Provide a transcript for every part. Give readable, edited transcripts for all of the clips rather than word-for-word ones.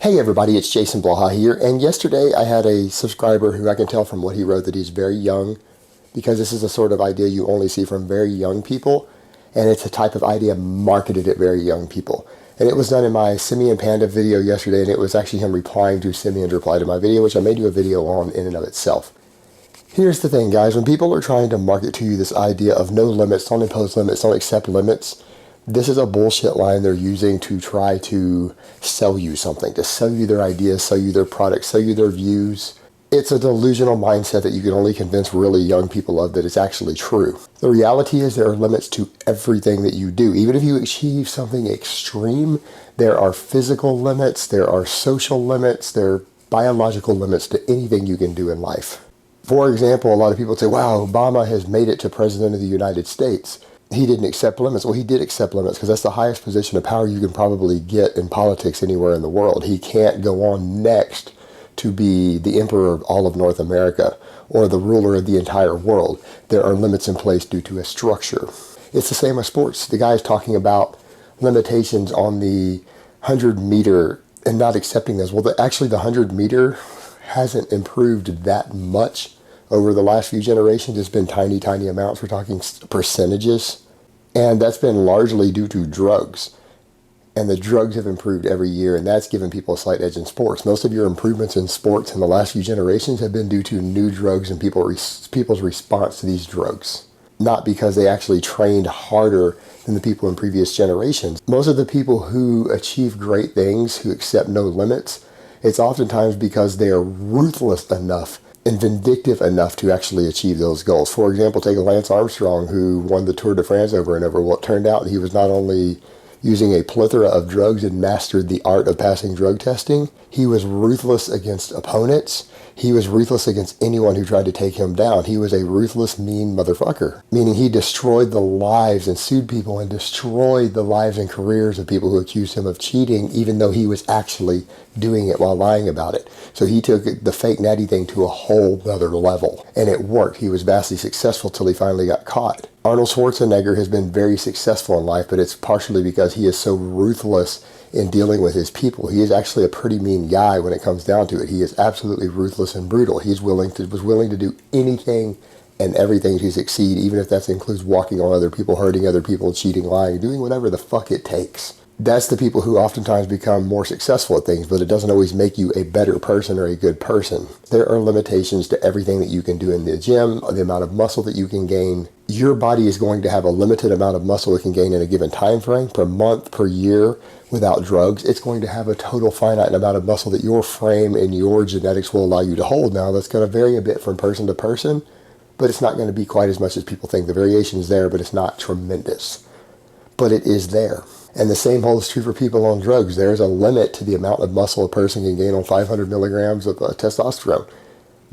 Hey everybody, it's Jason Blaha here, and yesterday I had a subscriber who I can tell from what he wrote that he's very young, because this is a sort of idea you only see from very young people, and it's a type of idea marketed at very young people. And it was done in my Simian Panda video yesterday, and it was actually him replying to Simian's reply to my video, which I may do a video on in and of itself. Here's the thing, guys, when people are trying to market to you this idea of no limits, don't impose limits, don't accept limits, this is a bullshit line they're using to try to sell you something, to sell you their ideas, sell you their products, sell you their views. It's a delusional mindset that you can only convince really young people of that it's actually true. The reality is there are limits to everything that you do. Even if you achieve something extreme, there are physical limits, there are social limits, there are biological limits to anything you can do in life. For example, a lot of people say, wow, Obama has made it to President of the United States. He didn't accept limits. Well, he did accept limits because that's the highest position of power you can probably get in politics anywhere in the world. He can't go on next to be the emperor of all of North America or the ruler of the entire world. There are limits in place due to a structure. It's the same with sports. The guy is talking about limitations on the 100-meter and not accepting those. Well, actually, the 100-meter hasn't improved that much over the last few generations. It's been tiny, tiny amounts. We're talking percentages. And that's been largely due to drugs. And the drugs have improved every year, and that's given people a slight edge in sports. Most of your improvements in sports in the last few generations have been due to new drugs and people's response to these drugs. Not because they actually trained harder than the people in previous generations. Most of the people who achieve great things, who accept no limits, it's oftentimes because they are ruthless enough and vindictive enough to actually achieve those goals. For example, take Lance Armstrong, who won the Tour de France over and over. Well, it turned out he was not only using a plethora of drugs and mastered the art of passing drug testing, he was ruthless against opponents. He was ruthless against anyone who tried to take him down. He was a ruthless, mean motherfucker. Meaning he destroyed the lives and sued people and destroyed the lives and careers of people who accused him of cheating, even though he was actually doing it while lying about it. So he took the fake natty thing to a whole other level. And it worked. He was vastly successful till he finally got caught. Arnold Schwarzenegger has been very successful in life, but it's partially because he is so ruthless in dealing with his people. He is actually a pretty mean guy when it comes down to it. He is absolutely ruthless and brutal. He was willing to do anything and everything to succeed, even if that includes walking on other people, hurting other people, cheating, lying, doing whatever the fuck it takes. That's the people who oftentimes become more successful at things, but it doesn't always make you a better person or a good person. There are limitations to everything that you can do in the gym, the amount of muscle that you can gain. Your body is going to have a limited amount of muscle it can gain in a given time frame, per month, per year, without drugs. It's going to have a total finite amount of muscle that your frame and your genetics will allow you to hold. Now, that's going to vary a bit from person to person, but it's not going to be quite as much as people think. The variation is there, but it's not tremendous. But it is there. And the same holds true for people on drugs. There's a limit to the amount of muscle a person can gain on 500 milligrams of testosterone.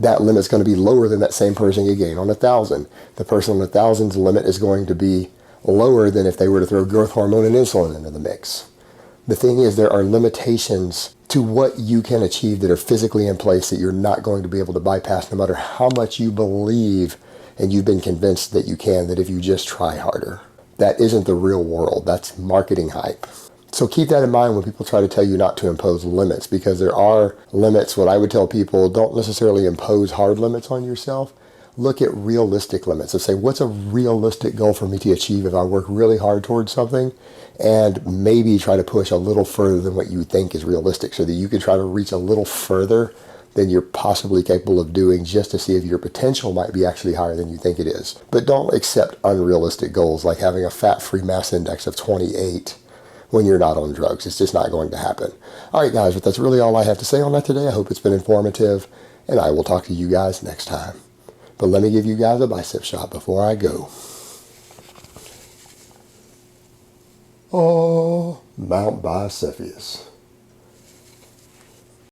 That limit's going to be lower than that same person can gain on 1,000. The person on 1,000's limit is going to be lower than if they were to throw growth hormone and insulin into the mix. The thing is, there are limitations to what you can achieve that are physically in place that you're not going to be able to bypass, no matter how much you believe and you've been convinced that you can, that if you just try harder. That isn't the real world. That's marketing hype. So keep that in mind when people try to tell you not to impose limits, because there are limits. What I would tell people, don't necessarily impose hard limits on yourself. Look at realistic limits and say, what's a realistic goal for me to achieve if I work really hard towards something, and maybe try to push a little further than what you think is realistic, so that you can try to reach a little further than you're possibly capable of doing, just to see if your potential might be actually higher than you think it is. But don't accept unrealistic goals like having a fat-free mass index of 28 when you're not on drugs. It's just not going to happen. All right, guys, but that's really all I have to say on that today. I hope it's been informative, and I will talk to you guys next time. But let me give you guys a bicep shot before I go. Oh, Mount Bicephalus.